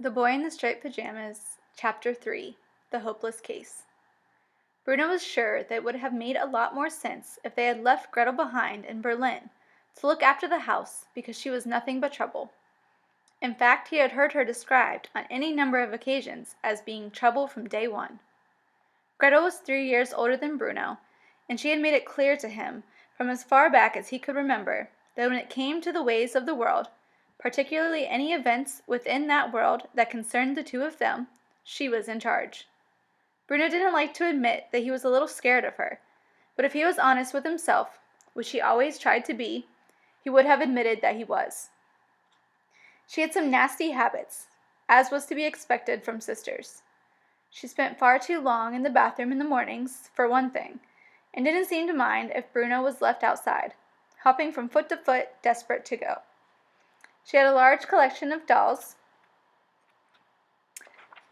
The Boy in the Striped Pajamas, Chapter 3, The Hopeless Case. Bruno was sure that it would have made a lot more sense if they had left Gretel behind in Berlin to look after the house because she was nothing but trouble. In fact, he had heard her described on any number of occasions as being trouble from day one. Gretel was 3 years older than Bruno, and she had made it clear to him from as far back as he could remember that when it came to the ways of the world, particularly any events within that world that concerned the two of them, she was in charge. Bruno didn't like to admit that he was a little scared of her, but if he was honest with himself, which he always tried to be, he would have admitted that he was. She had some nasty habits, as was to be expected from sisters. She spent far too long in the bathroom in the mornings, for one thing, and didn't seem to mind if Bruno was left outside, hopping from foot to foot, desperate to go. She had a large collection of dolls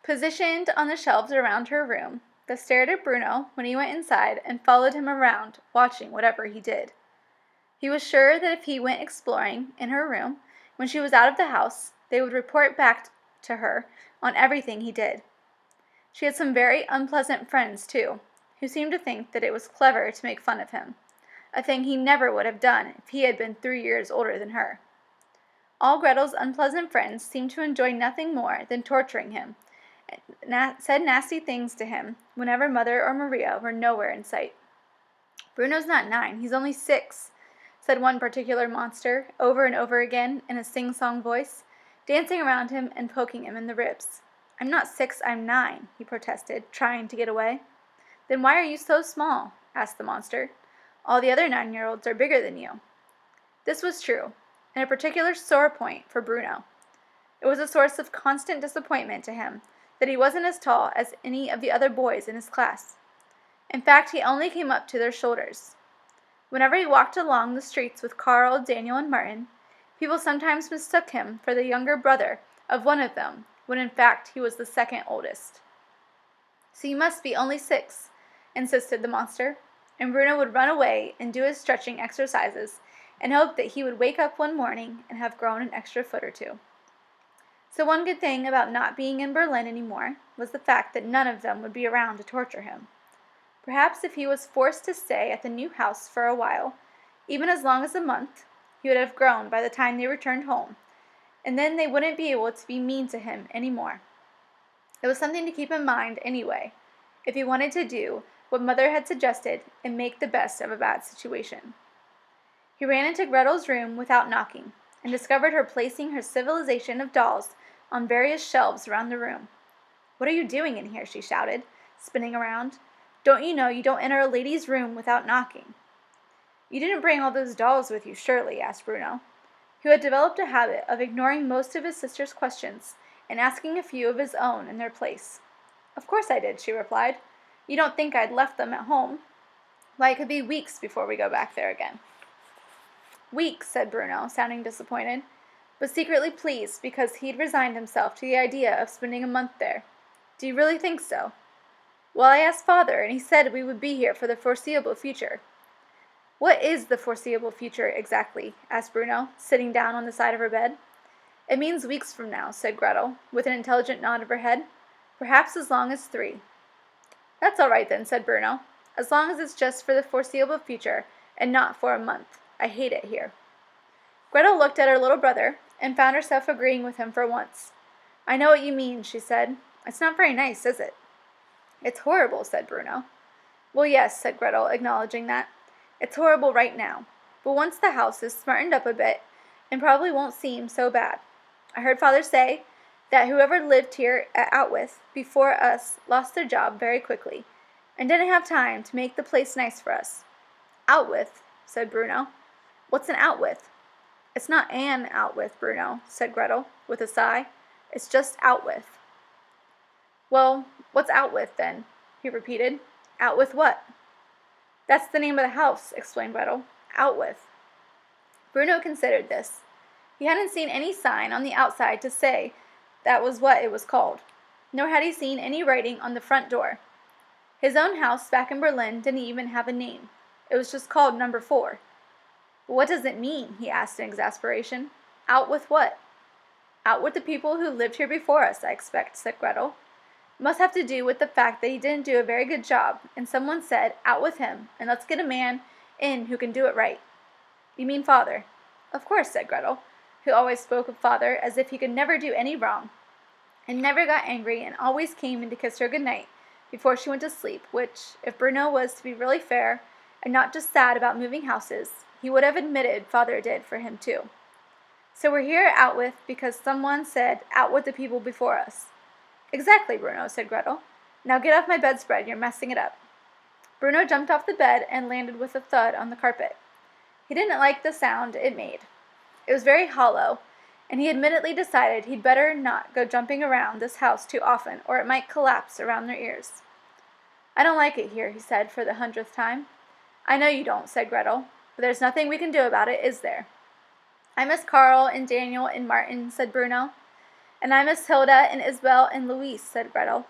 positioned on the shelves around her room that stared at Bruno when he went inside and followed him around, watching whatever he did. He was sure that if he went exploring in her room when she was out of the house, they would report back to her on everything he did. She had some very unpleasant friends, too, who seemed to think that it was clever to make fun of him, a thing he never would have done if he had been 3 years older than her. All Gretel's unpleasant friends seemed to enjoy nothing more than torturing him, and said nasty things to him whenever Mother or Maria were nowhere in sight. "Bruno's not 9, he's only 6, said one particular monster, over and over again in a sing-song voice, dancing around him and poking him in the ribs. "I'm not 6, I'm 9, he protested, trying to get away. "Then why are you so small?" asked the monster. "All the other 9-year-olds are bigger than you." This was true, and a particular sore point for Bruno. It was a source of constant disappointment to him that he wasn't as tall as any of the other boys in his class. In fact, he only came up to their shoulders. Whenever he walked along the streets with Carl, Daniel, and Martin, people sometimes mistook him for the younger brother of one of them, when in fact he was the second oldest. "So you must be only 6, insisted the monster, and Bruno would run away and do his stretching exercises and hope that he would wake up one morning and have grown an extra foot or 2. So one good thing about not being in Berlin anymore was the fact that none of them would be around to torture him. Perhaps if he was forced to stay at the new house for a while, even as long as a month, he would have grown by the time they returned home, and then they wouldn't be able to be mean to him any more. It was something to keep in mind anyway, if he wanted to do what Mother had suggested and make the best of a bad situation. He ran into Gretel's room without knocking, and discovered her placing her civilization of dolls on various shelves around the room. "What are you doing in here?" she shouted, spinning around. "Don't you know you don't enter a lady's room without knocking?" "You didn't bring all those dolls with you, surely?" asked Bruno, who had developed a habit of ignoring most of his sister's questions and asking a few of his own in their place. "Of course I did," she replied. "You don't think I'd left them at home? Why, it could be weeks before we go back there again." "Weeks," said Bruno, sounding disappointed, but secretly pleased because he'd resigned himself to the idea of spending a month there. "Do you really think so?" "Well, I asked Father, and he said we would be here for the foreseeable future." "What is the foreseeable future, exactly?" asked Bruno, sitting down on the side of her bed. "It means weeks from now," said Gretel, with an intelligent nod of her head. "Perhaps as long as 3. "That's all right then," said Bruno, "as long as it's just for the foreseeable future and not for a month. I hate it here." Gretel looked at her little brother and found herself agreeing with him for once. "I know what you mean," she said. "It's not very nice, is it?" "It's horrible," said Bruno. "Well, yes," said Gretel, acknowledging that. "It's horrible right now, but once the house is smartened up a bit, it probably won't seem so bad. I heard Father say that whoever lived here at Outwith before us lost their job very quickly, and didn't have time to make the place nice for us." "Outwith?" said Bruno. "What's an Outwith?" "It's not an Outwith, Bruno," said Gretel, with a sigh. "It's just Outwith." "Well, what's Outwith, then?" he repeated. "Outwith what?" "That's the name of the house," explained Gretel. "Outwith." Bruno considered this. He hadn't seen any sign on the outside to say that was what it was called, nor had he seen any writing on the front door. His own house back in Berlin didn't even have a name. It was just called Number 4. "What does it mean?" he asked in exasperation. "Out with what?" Out with the people who lived here before us, I expect, said Gretel. It must have to do with the fact that he didn't do a very good job, and someone said, out with him, and let's get a man in who can do it right. You mean father? Of course, said Gretel, who always spoke of father as if he could never do any wrong, and never got angry, and always came in to kiss her good night before she went to sleep, which, if Bruno was to be really fair, and not just sad about moving houses, he would have admitted father did for him too. So we're here out with because someone said out with the people before us. Exactly, Bruno, said Gretel. Now get off my bedspread, you're messing it up. Bruno jumped off the bed and landed with a thud on the carpet. He didn't like the sound it made. It was very hollow, and he admittedly decided he'd better not go jumping around this house too often, or it might collapse around their ears. I don't like it here, he said for the 100th time. I know you don't, said Gretel, but there's nothing we can do about it, is there? I miss Carl and Daniel and Martin, said Bruno. And I miss Hilda and Isabel and Louise, said Gretel.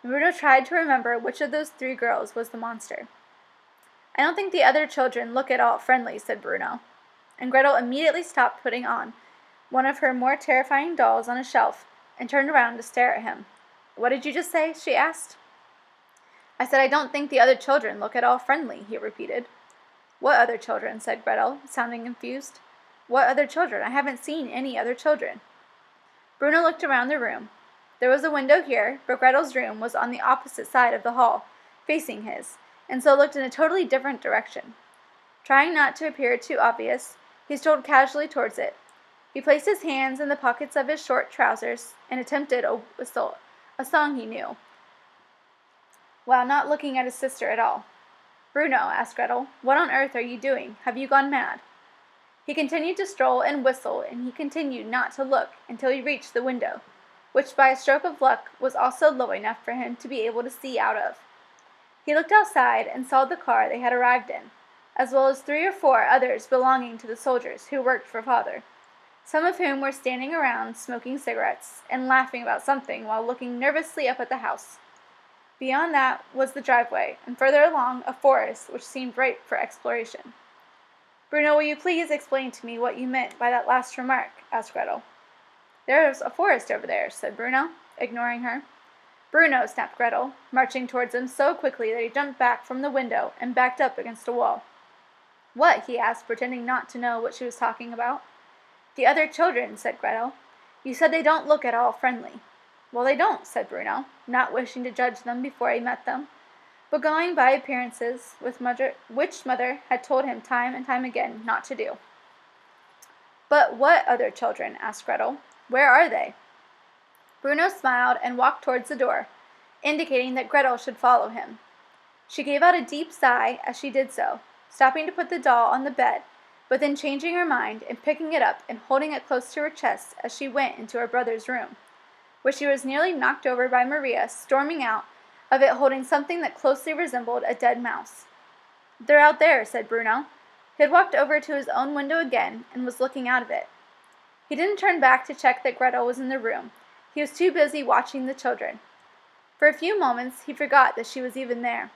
And Bruno tried to remember which of those 3 girls was the monster. I don't think the other children look at all friendly, said Bruno. And Gretel immediately stopped putting on one of her more terrifying dolls on a shelf and turned around to stare at him. What did you just say? She asked. I said I don't think the other children look at all friendly, he repeated. What other children? Said Gretel, sounding confused. What other children? I haven't seen any other children. Bruno looked around the room. There was a window here, but Gretel's room was on the opposite side of the hall, facing his, and so looked in a totally different direction. Trying not to appear too obvious, he strolled casually towards it. He placed his hands in the pockets of his short trousers and attempted a whistle, a song he knew, while not looking at his sister at all. Bruno, asked Gretel, what on earth are you doing? Have you gone mad? He continued to stroll and whistle, and he continued not to look until he reached the window, which by a stroke of luck was also low enough for him to be able to see out of. He looked outside and saw the car they had arrived in, as well as 3 or 4 others belonging to the soldiers who worked for father, some of whom were standing around smoking cigarettes and laughing about something while looking nervously up at the house. Beyond that was the driveway, and further along a forest which seemed ripe for exploration. Bruno, will you please explain to me what you meant by that last remark? Asked Gretel. There's a forest over there, said Bruno, ignoring her. Bruno, snapped Gretel, marching towards him so quickly that he jumped back from the window and backed up against a wall. What? He asked, pretending not to know what she was talking about. The other children, said Gretel. You said they don't look at all friendly. Well, they don't, said Bruno, not wishing to judge them before he met them, but going by appearances which mother had told him time and time again not to do. But what other children? Asked Gretel. Where are they? Bruno smiled and walked towards the door, indicating that Gretel should follow him. She gave out a deep sigh as she did so, stopping to put the doll on the bed, but then changing her mind and picking it up and holding it close to her chest as she went into her brother's room, where she was nearly knocked over by Maria storming out of it holding something that closely resembled a dead mouse. They're out there, said Bruno. He had walked over to his own window again and was looking out of it. He didn't turn back to check that Gretel was in the room. He was too busy watching the children. For a few moments he forgot that she was even there.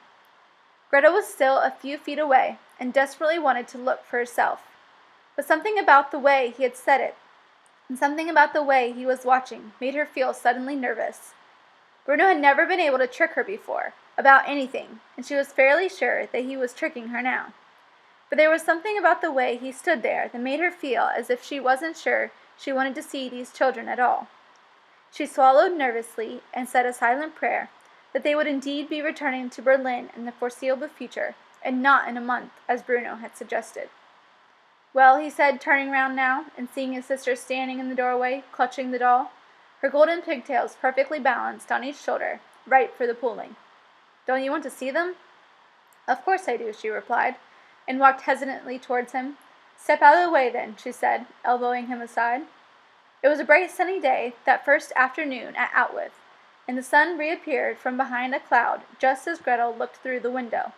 Gretel was still a few feet away and desperately wanted to look for herself. But something about the way he had said it, and something about the way he was watching, made her feel suddenly nervous. Bruno had never been able to trick her before, about anything, and she was fairly sure that he was tricking her now. But there was something about the way he stood there that made her feel as if she wasn't sure she wanted to see these children at all. She swallowed nervously and said a silent prayer that they would indeed be returning to Berlin in the foreseeable future, and not in a month, as Bruno had suggested. Well, he said, turning round now, and seeing his sister standing in the doorway, clutching the doll, her golden pigtails perfectly balanced on each shoulder, ripe for the pulling. Don't you want to see them? Of course I do, she replied, and walked hesitantly towards him. Step out of the way, then, she said, elbowing him aside. It was a bright sunny day, that first afternoon at Outwith, and the sun reappeared from behind a cloud just as Gretel looked through the window.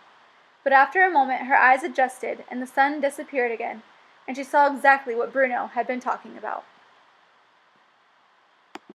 But after a moment her eyes adjusted, and the sun disappeared again, and she saw exactly what Bruno had been talking about.